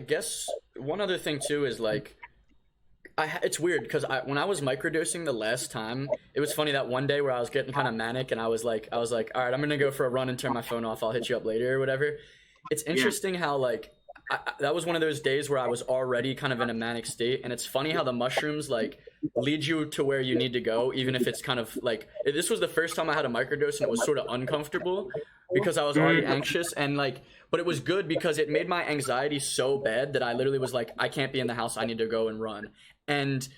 guess one other thing too is like, it's weird because when I was microdosing the last time, it was funny that one day where I was getting kind of manic and I was like, all right, I'm gonna go for a run and turn my phone off. I'll hit you up later or whatever. It's interesting how like that was one of those days where I was already kind of in a manic state, and it's funny how the mushrooms like lead you to where you need to go, even if it's kind of like this was the first time I had a microdose and it was sort of uncomfortable because I was already anxious and like, but it was good because it made my anxiety so bad that I literally was like, I can't be in the house. I need to go and run. And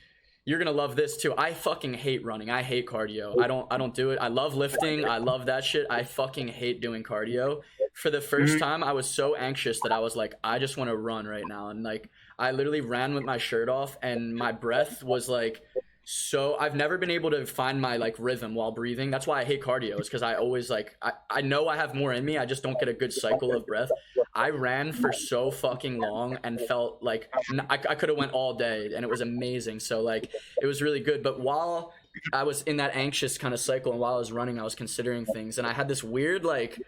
you're gonna love this too. I fucking hate running. I hate cardio. I don't do it. I love lifting. I love that shit. I fucking hate doing cardio. For the first time, I was so anxious that I was like, I just want to run right now. And like, I literally ran with my shirt off, and my breath was like, so I've never been able to find my like rhythm while breathing. That's why I hate cardio, is because I always like, I know I have more in me. I just don't get a good cycle of breath. I ran for so fucking long and felt like I could have went all day, and it was amazing. So like, it was really good. But while I was in that anxious kind of cycle and while I was running, I was considering things, and I had this weird like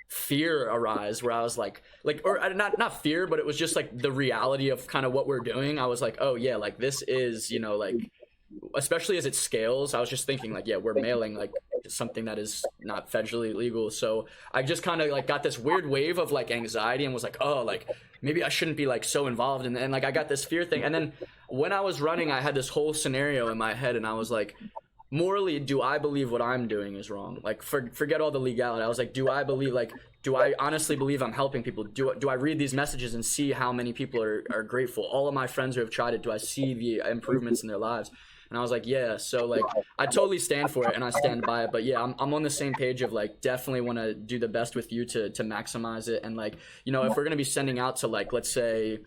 fear arise where I was like or not fear, but it was just like the reality of kind of what we're doing. I was like, oh yeah, like this is, you know, like, especially as it scales, I was just thinking like, yeah, we're mailing like something that is not federally legal. So I just kind of like got this weird wave of like anxiety and was like, oh, like maybe I shouldn't be like so involved. And like I got this fear thing. And then when I was running, I had this whole scenario in my head, and I was like, morally, do I believe what I'm doing is wrong? Like forget all the legality. I was like, do I honestly believe I'm helping people? Do I read these messages and see how many people are grateful? All of my friends who have tried it, do I see the improvements in their lives? And I was like, yeah. So like, I totally stand for it and I stand by it. But yeah, I'm on the same page of like, definitely want to do the best with you to maximize it. And like, you know, if we're going to be sending out to like, let's say,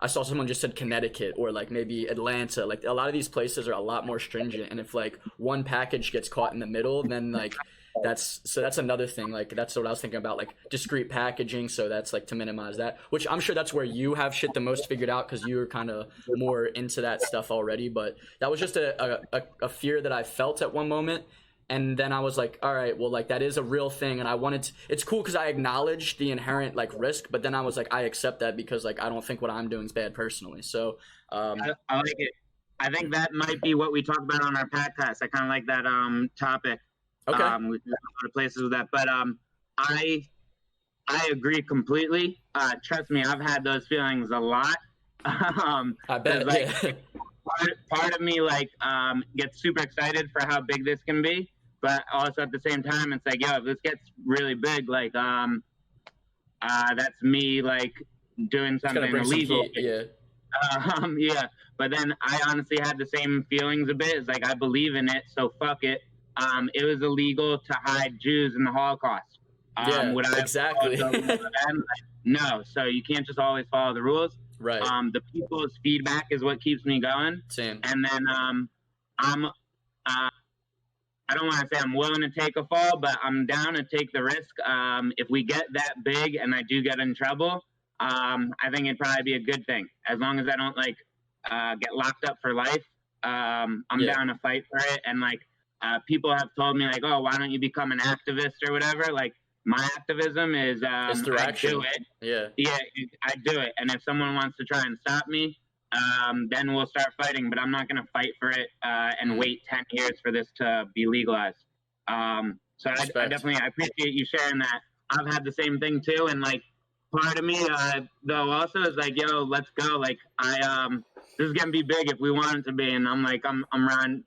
I saw someone just said Connecticut or like maybe Atlanta, like a lot of these places are a lot more stringent. And if like one package gets caught in the middle, then like, that's another thing. Like that's what I was thinking about, like discrete packaging. So that's like to minimize that, which I'm sure that's where you have shit the most figured out, because you're kind of more into that stuff already. But that was just a fear that I felt at one moment. And then I was like, all right, well, like that is a real thing. And I wanted to, it's cool because I acknowledged the inherent like risk, but then I was like, I accept that because like, I don't think what I'm doing is bad personally. So I like it. I think that might be what we talk about on our podcast. I kind of like that topic. Okay. We've got a lot of places with that, but I agree completely. Trust me, I've had those feelings a lot. I bet. Like, Yeah. part of me like gets super excited for how big this can be, but also at the same time, it's like, yo, if this gets really big, like that's me like doing something illegal. Yeah. Yeah. But then I honestly had the same feelings a bit. It's like, I believe in it, so fuck it. It was illegal to hide Jews in the Holocaust. Yeah, exactly. No, so you can't just always follow the rules. Right. The people's feedback is what keeps me going. Same. And then I don't want to say I'm willing to take a fall, but I'm down to take the risk. If we get that big and I do get in trouble, I think it'd probably be a good thing. As long as I don't like get locked up for life, I'm down to fight for it. And like people have told me like, oh, why don't you become an activist or whatever? Like my activism is I do it. Yeah, I do it. And if someone wants to try and stop me, then we'll start fighting. But I'm not going to fight for it and wait 10 years for this to be legalized. So I definitely appreciate you sharing that. I've had the same thing too, and like part of me though also is like, yo, let's go. Like this is gonna be big if we want it to be, and I'm like, I'm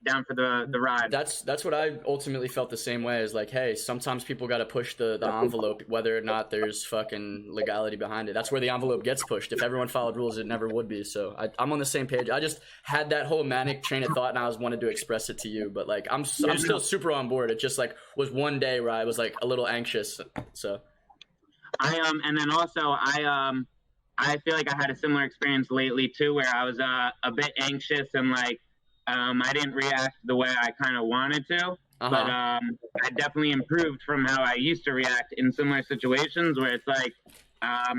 down for the ride. That's what I ultimately felt the same way. Is like, hey, sometimes people got to push the envelope, whether or not there's fucking legality behind it. That's where the envelope gets pushed. If everyone followed rules, it never would be. So I'm on the same page. I just had that whole manic train of thought, and I wanted to express it to you. But like, I'm still super on board. It just like was one day where I was like a little anxious. So and then also I feel like I had a similar experience lately too, where I was a bit anxious and like I didn't react the way I kind of wanted to, but I definitely improved from how I used to react in similar situations where it's like I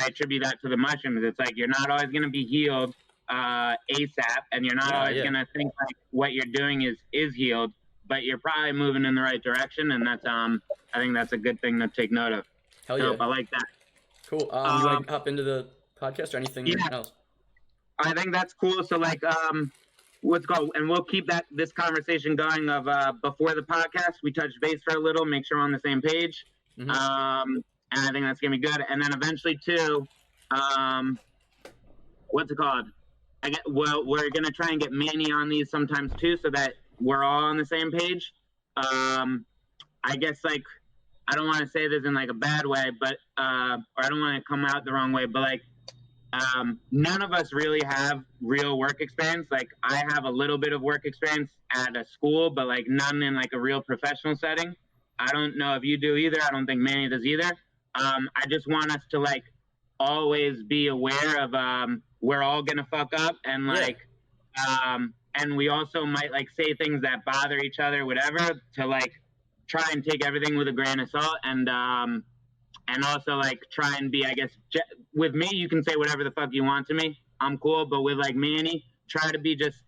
attribute that to the mushrooms. It's like you're not always going to be healed ASAP, and you're not always going to think like what you're doing is healed, but you're probably moving in the right direction, and that's I think that's a good thing to take note of. Hell yeah, I like that. Cool. You want to hop podcast or anything Yeah. else? I think that's cool. So like, let's go, and we'll keep this conversation going of before the podcast. We touch base for a little, make sure we're on the same page. Mhm. And I think that's gonna be good. And then eventually too, what's it called? We're gonna try and get Manny on these sometimes too, so that we're all on the same page. I guess like, I don't want to say this in like a bad way, but or I don't want to come out the wrong way, but like, none of us really have real work experience. Like, I have a little bit of work experience at a school, but like none in like a real professional setting. I don't know if you do either. I don't think Manny does either. I just want us to like always be aware of we're all gonna fuck up, and like and we also might like say things that bother each other, whatever, to like try and take everything with a grain of salt, and also like try and be, I guess, with me you can say whatever the fuck you want to me, I'm cool, but with like Manny, try to be just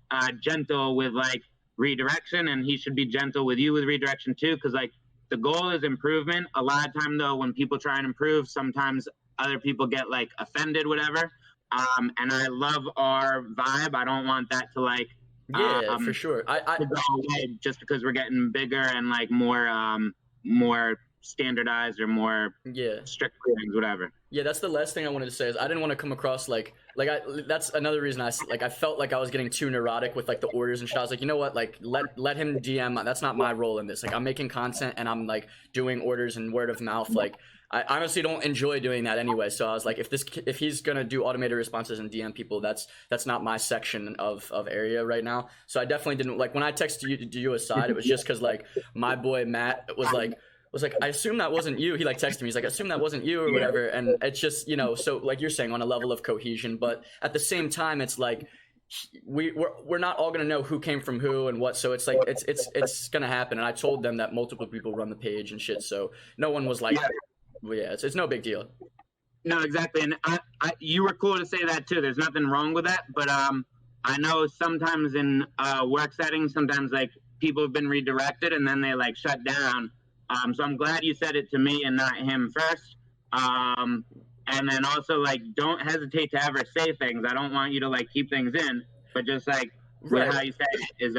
gentle with like redirection, and he should be gentle with you with redirection too, because like the goal is improvement. A lot of time though, when people try and improve, sometimes other people get like offended, whatever. And I love our vibe. I don't want that to like for sure. I to go away just because we're getting bigger and like more standardized or more strict things, whatever. Yeah, that's the last thing I wanted to say is I didn't want to come across like that's another reason I felt like I was getting too neurotic with like the orders and shit. I was like, you know what, like let him DM. That's not my role in this. Like, I'm making content and I'm like doing orders and word of mouth. Like, I honestly don't enjoy doing that anyway. So I was like, if he's gonna do automated responses and DM people, that's not my section of area right now. So I definitely didn't like when I texted you aside. It was just because like my boy Matt was like, I assume that wasn't you. He like texted me. He's like, I assume that wasn't you or whatever. And it's just, you know, so like you're saying, on a level of cohesion, but at the same time, it's like we're not all gonna know who came from who and what. So it's like it's gonna happen. And I told them that multiple people run the page and shit. So no one was like, it's no big deal. No, exactly. And I you were cool to say that too. There's nothing wrong with that. But I know sometimes in work settings, sometimes like people have been redirected and then they like shut down. So I'm glad you said it to me and not him first. And then also like, don't hesitate to ever say things. I don't want you to like keep things in, but just like how you say it is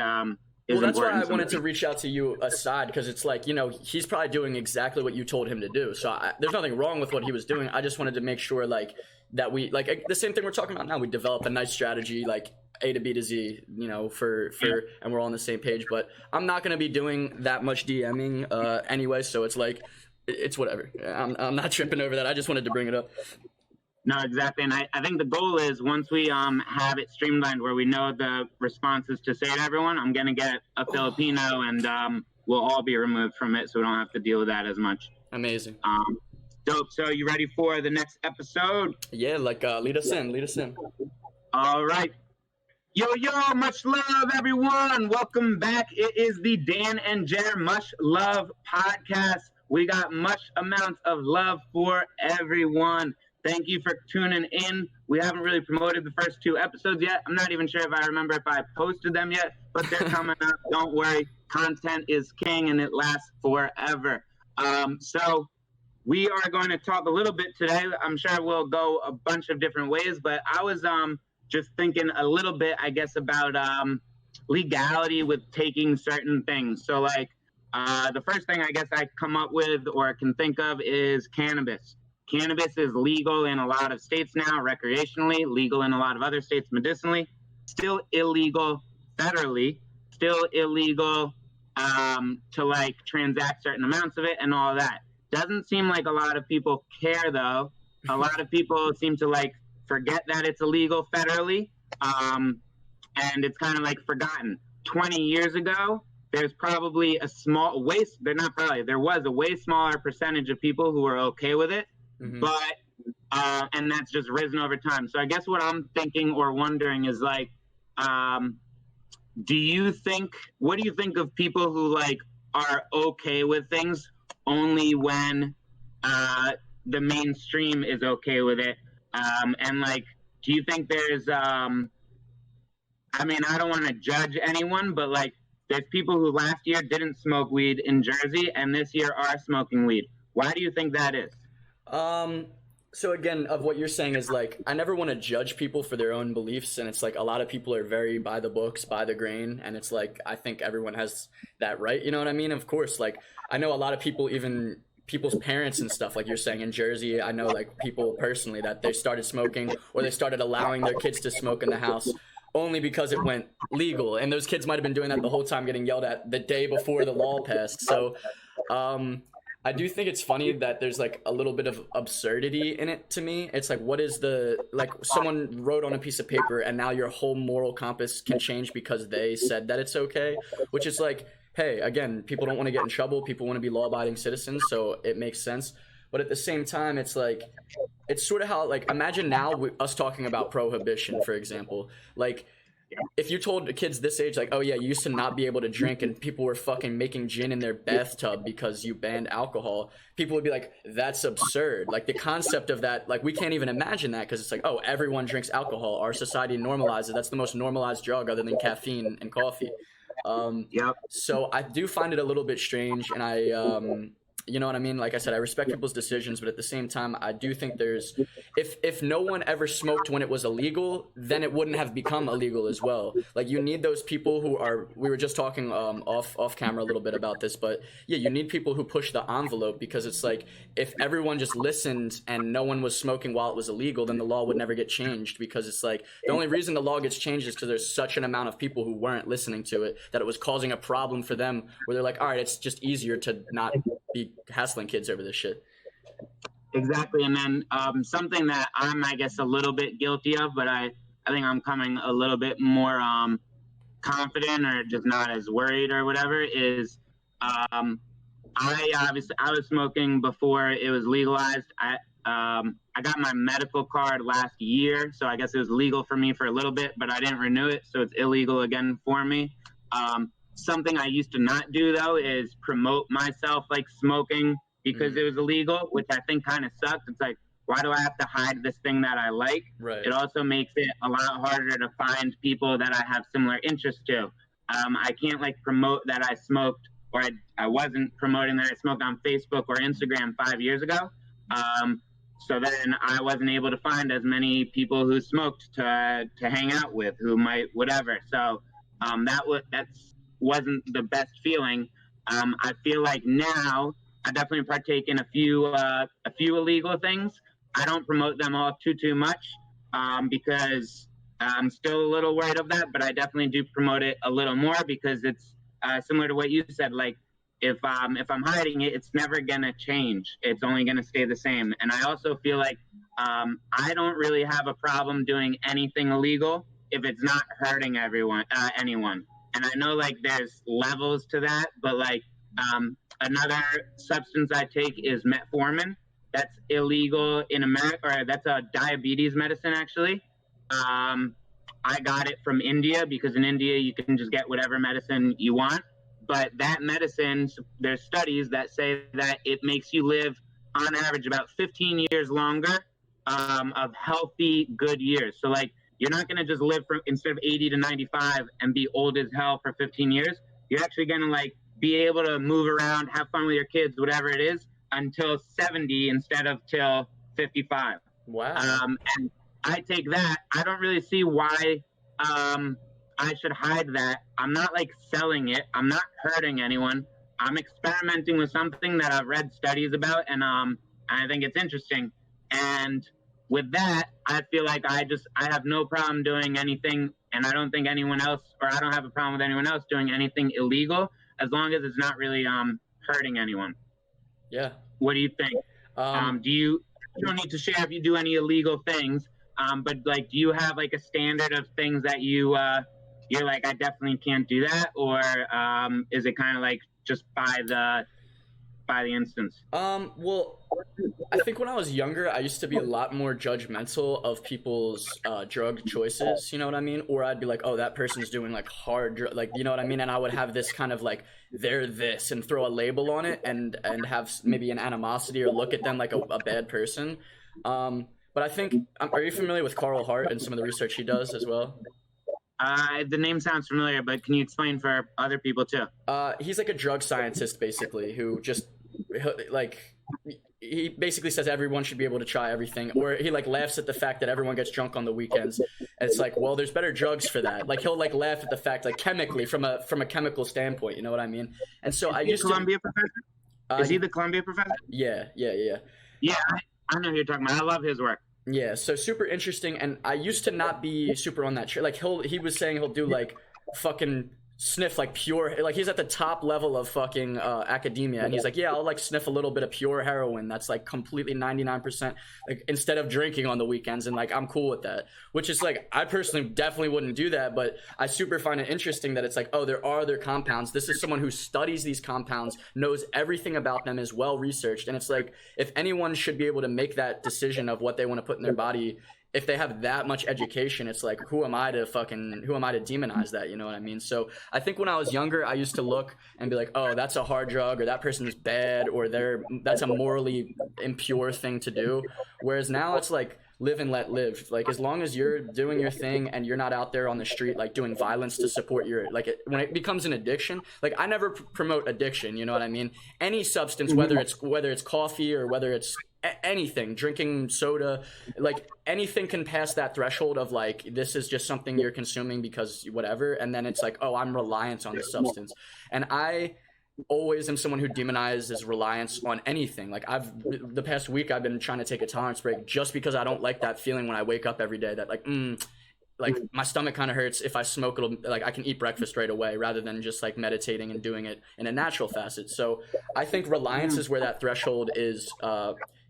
well, that's why I important. wanted to reach out to you aside, because it's like, you know, he's probably doing exactly what you told him to do. So there's nothing wrong with what he was doing. I just wanted to make sure like that we like the same thing we're talking about now. We develop a nice strategy, like A to B to Z, you know, for and we're all on the same page. But I'm not going to be doing that much DMing anyway. So it's like, it's whatever. I'm not tripping over that. I just wanted to bring it up. No, exactly. And I think the goal is once we have it streamlined where we know the responses to say to everyone, I'm going to get a Filipino and we'll all be removed from it so we don't have to deal with that as much. Amazing. Dope. So you ready for the next episode? Yeah, like lead us in. All right. Yo, much love, everyone. Welcome back. It is the Dan and Jer Much Love podcast. We got much amounts of love for everyone. Thank you for tuning in. We haven't really promoted the first 2 episodes yet. I'm not even sure if I remember if I posted them yet, but they're coming out. Don't worry. Content is king and it lasts forever. So we are going to talk a little bit today. I'm sure we'll go a bunch of different ways, but I was just thinking a little bit, I guess, about legality with taking certain things. So like the first thing I guess I come up with or can think of is cannabis. Cannabis is legal in a lot of states now, recreationally, legal in a lot of other states medicinally, still illegal federally, still illegal to like transact certain amounts of it and all that. Doesn't seem like a lot of people care though. A lot of people seem to like forget that it's illegal federally, and it's kind of like forgotten. 20 years ago, there's probably there was a way smaller percentage of people who were okay with it. Mm-hmm. But and that's just risen over time. So I guess what I'm thinking or wondering is like, what do you think of people who like are okay with things only when the mainstream is okay with it? And like, do you think there's I mean, I don't want to judge anyone, but like there's people who last year didn't smoke weed in Jersey and this year are smoking weed. Why do you think that is? So again, of what you're saying is like, I never want to judge people for their own beliefs, and it's like a lot of people are very by the books, by the grain, and it's like I think everyone has that right. You know what I mean? Of course, like I know a lot of people, even people's parents and stuff, like you're saying in Jersey. I know like people personally that they started smoking or they started allowing their kids to smoke in the house only because it went legal, and those kids might have been doing that the whole time, getting yelled at the day before the law passed. So um, I do think it's funny that there's like a little bit of absurdity in it to me. It's like, what is the, like, someone wrote on a piece of paper and now your whole moral compass can change because they said that it's okay, which is like, hey, again, people don't want to get in trouble. People want to be law abiding citizens. So it makes sense. But at the same time, it's like, it's sort of how, like, imagine now us talking about prohibition, for example. Like, if you told kids this age, like, oh yeah, you used to not be able to drink and people were fucking making gin in their bathtub because you banned alcohol, people would be like, that's absurd. Like the concept of that, like we can't even imagine that because it's like, oh, everyone drinks alcohol. Our society normalizes. That's the most normalized drug other than caffeine and coffee. Yep. So I do find it a little bit strange, and you know what I mean? Like I said, I respect people's decisions, but at the same time, I do think there's, if no one ever smoked when it was illegal, then it wouldn't have become illegal as well. Like you need those people who are, we were just talking off camera a little bit about this, but yeah, you need people who push the envelope, because it's like, if everyone just listened and no one was smoking while it was illegal, then the law would never get changed, because it's like, the only reason the law gets changed is because there's such an amount of people who weren't listening to it that it was causing a problem for them, where they're like, all right, it's just easier to not be hassling kids over this shit. Exactly. And then something that I'm, I guess, a little bit guilty of, but I think I'm coming a little bit more confident or just not as worried or whatever is I was smoking before it was legalized. I got my medical card last year, so I guess it was legal for me for a little bit, but I didn't renew it, so it's illegal again for me. Something I used to not do though is promote myself like smoking because it was illegal, which I think kind of sucks. It's like, why do I have to hide this thing that I like? Right. It also makes it a lot harder to find people that I have similar interests to. I can't like promote that I smoked, or I wasn't promoting that I smoked on Facebook or Instagram 5 years ago. So then I wasn't able to find as many people who smoked to hang out with, who might whatever. So that wasn't the best feeling. I feel like now I definitely partake in a few illegal things. I don't promote them all too much because I'm still a little worried of that, but I definitely do promote it a little more because it's similar to what you said. Like if I'm hiding it, it's never gonna change. It's only gonna stay the same. And I also feel like I don't really have a problem doing anything illegal if it's not hurting anyone. And I know like there's levels to that, but like another substance I take is metformin. That's illegal in America, or that's a diabetes medicine actually. I got it from India because in India you can just get whatever medicine you want. But that medicine, there's studies that say that it makes you live on average about 15 years longer of healthy, good years. So like you're not going to just live from instead of 80 to 95 and be old as hell for 15 years. You're actually going to like be able to move around, have fun with your kids, whatever it is, until 70 instead of till 55. Wow. And I take that. I don't really see why I should hide that. I'm not like selling it. I'm not hurting anyone. I'm experimenting with something that I've read studies about, and I think it's interesting. And with that, I feel like I have no problem doing anything, and I don't think anyone else, or I don't have a problem with anyone else doing anything illegal as long as it's not really hurting anyone. Yeah. What do you think? You don't need to share if you do any illegal things, but like, do you have like a standard of things that you're like, I definitely can't do that, or is it kind of like just by the instance? Well, I think when I was younger, I used to be a lot more judgmental of people's drug choices, you know what I mean? Or I'd be like, oh, that person's doing like like, you know what I mean? And I would have this kind of like, they're this, and throw a label on it and have maybe an animosity or look at them like a bad person. But I think, are you familiar with Carl Hart and some of the research he does as well? The name sounds familiar, but can you explain for other people too? He's like a drug scientist basically who just like he basically says everyone should be able to try everything, or he like laughs at the fact that everyone gets drunk on the weekends. And it's like, well, there's better drugs for that. Like he'll like laugh at the fact, like chemically, from a chemical standpoint, you know what I mean? And so I used Columbia professor? Is he the Columbia professor? Yeah. Yeah, I know who you're talking about. I love his work. Yeah, so super interesting, and I used to not be super on that shit. Like he was saying he'll do like fucking sniff like pure, like he's at the top level of fucking academia, and he's like, yeah, I'll like sniff a little bit of pure heroin that's like completely 99% like instead of drinking on the weekends, and like I'm cool with that, which is like I personally definitely wouldn't do that, but I super find it interesting that it's like, oh, there are other compounds. This is someone who studies these compounds, knows everything about them, is well researched, and it's like if anyone should be able to make that decision of what they want to put in their body, if they have that much education, it's like, who am I to demonize that? You know what I mean? So I think when I was younger, I used to look and be like, oh, that's a hard drug, or that person is bad, or that's a morally impure thing to do. Whereas now it's like, live and let live. Like as long as you're doing your thing and you're not out there on the street like doing violence to support your when it becomes an addiction, like I never promote addiction, you know what I mean? Any substance, whether it's coffee or whether it's anything, drinking soda, like anything can pass that threshold of like, this is just something you're consuming because whatever, and then it's like, oh, I'm reliant on this substance. And I always am someone who demonizes reliance on anything. Like the past week I've been trying to take a tolerance break just because I don't like that feeling when I wake up every day that like my stomach kind of hurts. If I smoke, it'll like I can eat breakfast right away rather than just like meditating and doing it in a natural facet. So I think reliance is where that threshold is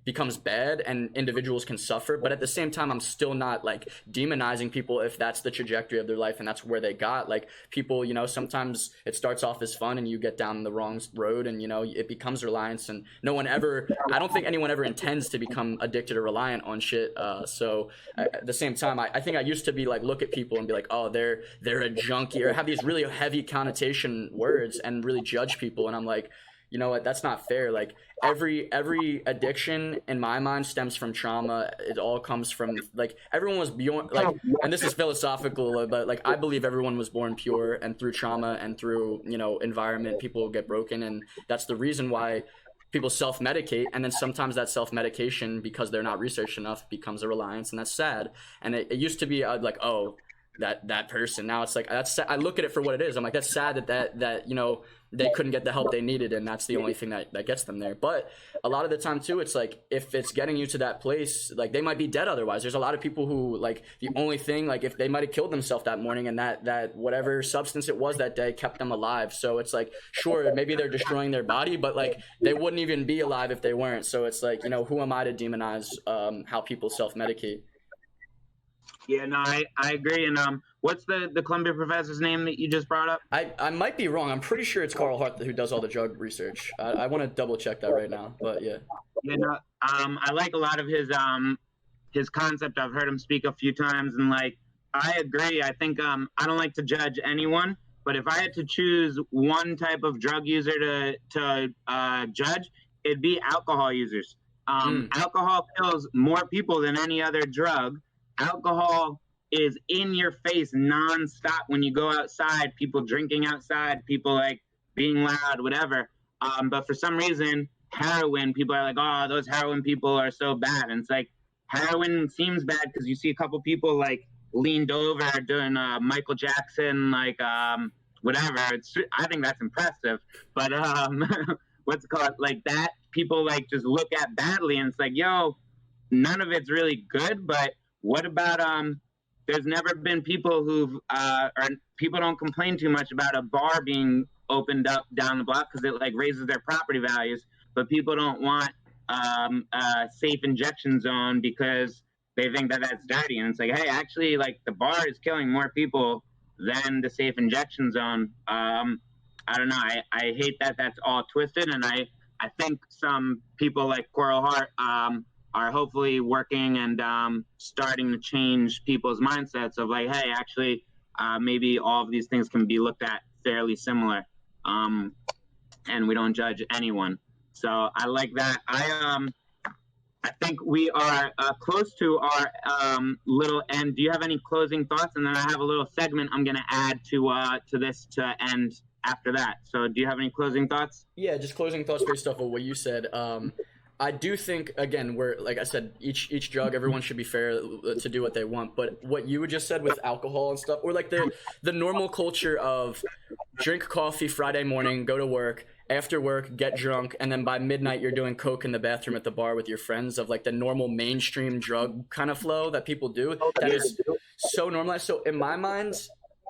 becomes bad and individuals can suffer. But at the same time, I'm still not like demonizing people if that's the trajectory of their life and that's where they got. Like people, you know, sometimes it starts off as fun and you get down the wrong road and, you know, it becomes reliance, and I don't think anyone ever intends to become addicted or reliant on shit. So at the same time, I think I used to be like, look at people and be like, oh, they're a junkie, or have these really heavy connotation words and really judge people. And I'm like, you know what, that's not fair. Like every addiction in my mind stems from trauma. It all comes from like everyone was born like, and this is philosophical, but like I believe everyone was born pure, and through trauma and through, you know, environment, people get broken, and that's the reason why people self-medicate. And then sometimes that self-medication, because they're not researched enough, becomes a reliance, and that's sad. And it used to be like, oh, that person. Now it's like, I look at it for what it is. I'm like, that's sad that you know, they couldn't get the help they needed, and that's the only thing that gets them there. But a lot of the time too, it's like, if it's getting you to that place, like they might be dead otherwise. There's a lot of people who like the only thing, like if they might have killed themselves that morning, and that whatever substance it was that day kept them alive. So it's like, sure, maybe they're destroying their body, but like they wouldn't even be alive if they weren't. So it's like, you know, who am I to demonize how people self-medicate? Yeah, no, I agree. And what's the Columbia professor's name that you just brought up? I might be wrong. I'm pretty sure it's Carl Hart who does all the drug research. I want to double check that right now, but yeah. Yeah, no, I like a lot of his concept. I've heard him speak a few times, and like I agree. I think I don't like to judge anyone, but if I had to choose one type of drug user to judge, it'd be alcohol users. Alcohol kills more people than any other drug. Alcohol is in your face nonstop when you go outside, people drinking outside, people like being loud, whatever. But for some reason, heroin, people are like, oh, those heroin people are so bad. And it's like, heroin seems bad because you see a couple people like leaned over doing Michael Jackson, like whatever. I think that's impressive. But what's it called? Like that, people like just look at badly, and it's like, yo, none of it's really good, but what about there's never been people who've or people don't complain too much about a bar being opened up down the block because it like raises their property values, but people don't want a safe injection zone because they think that that's dirty. And it's like, hey, actually, like the bar is killing more people than the safe injection zone. I don't know. I hate that that's all twisted, and I think some people like Coral Hart are hopefully working and starting to change people's mindsets of like, hey, actually, maybe all of these things can be looked at fairly similar, and we don't judge anyone. So I like that. I think we are close to our little end. Do you have any closing thoughts? And then I have a little segment I'm going to add to this to end after that. So do you have any closing thoughts? Yeah, just closing thoughts based off of what you said. I do think, again, we're like I said, each drug, everyone should be fair to do what they want. But what you just said with alcohol and stuff, or like the normal culture of drink coffee Friday morning, go to work, after work, get drunk, and then by midnight you're doing coke in the bathroom at the bar with your friends, of like the normal mainstream drug kind of flow that people do. That is so normalized. So in my mind,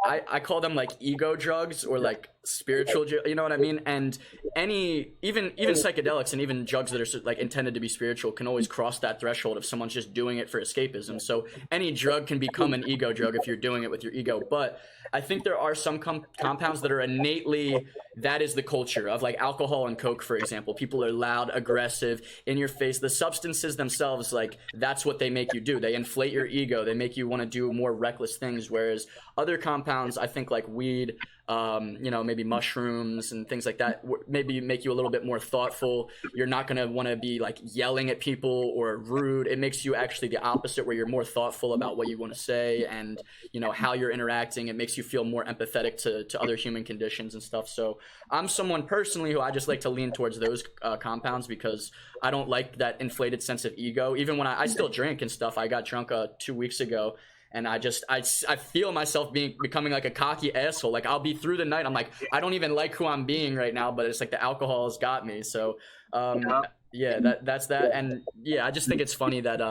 I call them like ego drugs or like spiritual, you know what I mean? And even psychedelics and even drugs that are like intended to be spiritual can always cross that threshold if someone's just doing it for escapism. So any drug can become an ego drug if you're doing it with your ego. But I think there are some compounds that are innately, that is the culture of, like alcohol and coke, for example. People are loud, aggressive, in your face. The substances themselves, like that's what they make you do. They inflate your ego. They make you want to do more reckless things. Whereas other compounds, I think like weed, maybe mushrooms and things like that, maybe make you a little bit more thoughtful. You're not going to want to be like yelling at people or rude. It makes you actually the opposite, where you're more thoughtful about what you want to say and, how you're interacting. It makes you feel more empathetic to other human conditions and stuff. So I'm someone personally who I just like to lean towards those compounds, because I don't like that inflated sense of ego. Even when I still drink and stuff. I got drunk 2 weeks ago. And I feel myself becoming like a cocky asshole. Like I'll be through the night, I'm like, I don't even like who I'm being right now, but it's like the alcohol has got me. So that's that. And yeah, I just think it's funny that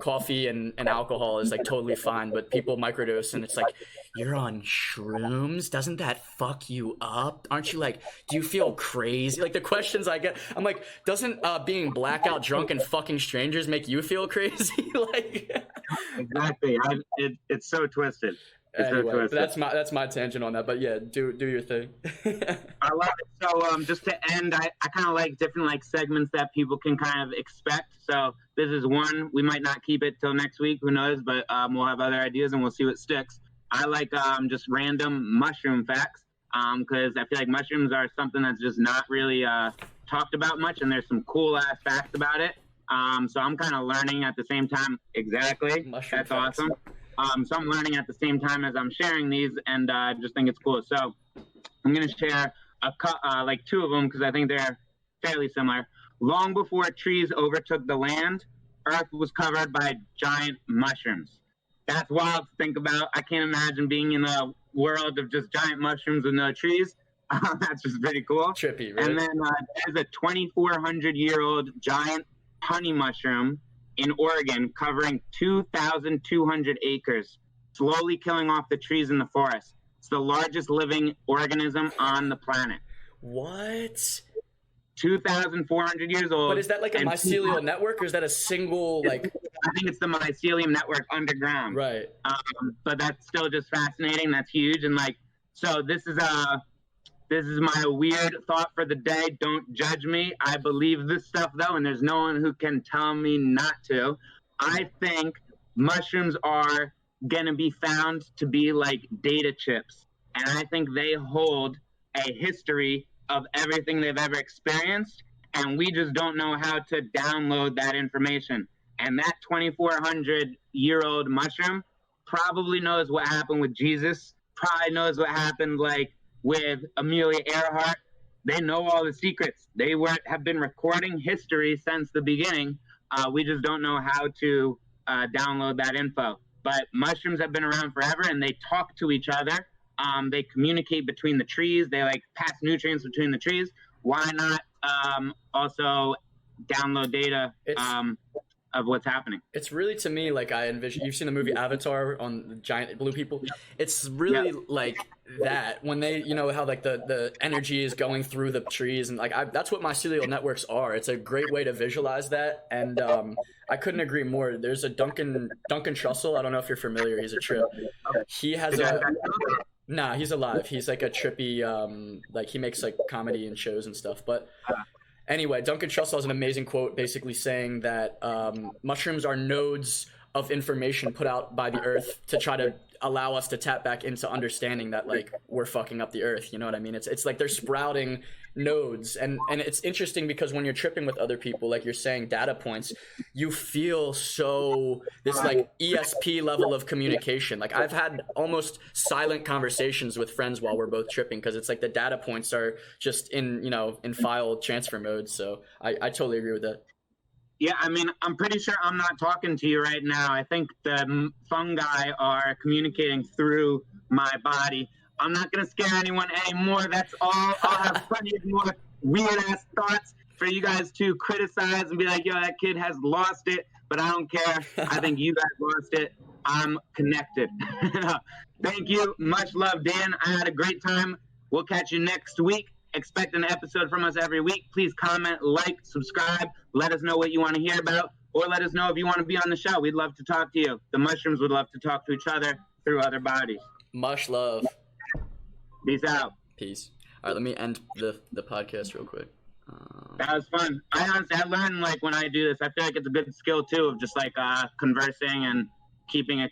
coffee and alcohol is like totally fine, but people microdose and it's like, you're on shrooms? Doesn't that fuck you up? Aren't you like, do you feel crazy? Like the questions I get, I'm like, doesn't being blackout drunk and fucking strangers make you feel crazy? Like exactly. It's so twisted. Anyway, that's my tangent on that. But yeah, do your thing. I love it. So just to end, I kind of like different like segments that people can kind of expect. So this is one. We might not keep it till next week, who knows, but we'll have other ideas and we'll see what sticks. I like just random mushroom facts, because I feel like mushrooms are something that's just not really talked about much, and there's some cool ass facts about it. So I'm kind of learning at the same time. Exactly. Mushroom that's facts. Awesome. So I'm learning at the same time as I'm sharing these, and I just think it's cool. So I'm going to share like two of them because I think they're fairly similar. Long before trees overtook the land, Earth was covered by giant mushrooms. That's wild to think about. I can't imagine being in a world of just giant mushrooms with no trees. That's just pretty cool. Trippy, right? And then there's a 2,400-year-old giant honey mushroom in Oregon covering 2,200 acres, slowly killing off the trees in the forest. It's the largest living organism on the planet. What? 2,400 years old. But is that like a mycelial network, or is that a single like? I think it's the mycelium network underground. Right. But that's still just fascinating. That's huge. And like, so this is my weird thought for the day. Don't judge me. I believe this stuff though, and there's no one who can tell me not to. I think mushrooms are gonna be found to be like data chips, and I think they hold a history of everything they've ever experienced, and we just don't know how to download that information. And that 2,400-year-old mushroom probably knows what happened with Jesus, probably knows what happened like with Amelia Earhart. They know all the secrets. They have been recording history since the beginning. We just don't know how to download that info. But mushrooms have been around forever, and they talk to each other. They communicate between the trees. They like pass nutrients between the trees. Why not also download data of what's happening? It's really, to me, like I envision. You've seen the movie Avatar on the giant blue people. Yep. It's really like that when they, how like the energy is going through the trees, and like that's what mycelial networks are. It's a great way to visualize that, and I couldn't agree more. There's a Duncan Trussell. I don't know if you're familiar. He's a trip. He has Nah, he's alive. He's like a trippy, like he makes like comedy and shows and stuff. But anyway, Duncan Trussell has an amazing quote basically saying that mushrooms are nodes of information put out by the earth to try to allow us to tap back into understanding that like we're fucking up the earth. You know what I mean? It's like they're sprouting nodes, and it's interesting because when you're tripping with other people, like you're saying, data points, you feel so this like ESP level of communication. Like I've had almost silent conversations with friends while we're both tripping because it's like the data points are just in file transfer mode. So I totally agree with that. Yeah, I mean, I'm pretty sure I'm not talking to you right now. I think the fungi are communicating through my body. I'm not going to scare anyone anymore. That's all. I'll have plenty of more weird ass thoughts for you guys to criticize and be like, yo, that kid has lost it, but I don't care. I think you guys lost it. I'm connected. Thank you. Much love, Dan. I had a great time. We'll catch you next week. Expect an episode from us every week. Please comment, like, subscribe. Let us know what you want to hear about, or let us know if you want to be on the show. We'd love to talk to you. The mushrooms would love to talk to each other through other bodies. Much love. Peace out. Peace. All right, let me end the podcast real quick. That was fun. I honestly, I learned, like, when I do this, I feel like it's a good skill too of just like conversing and keeping it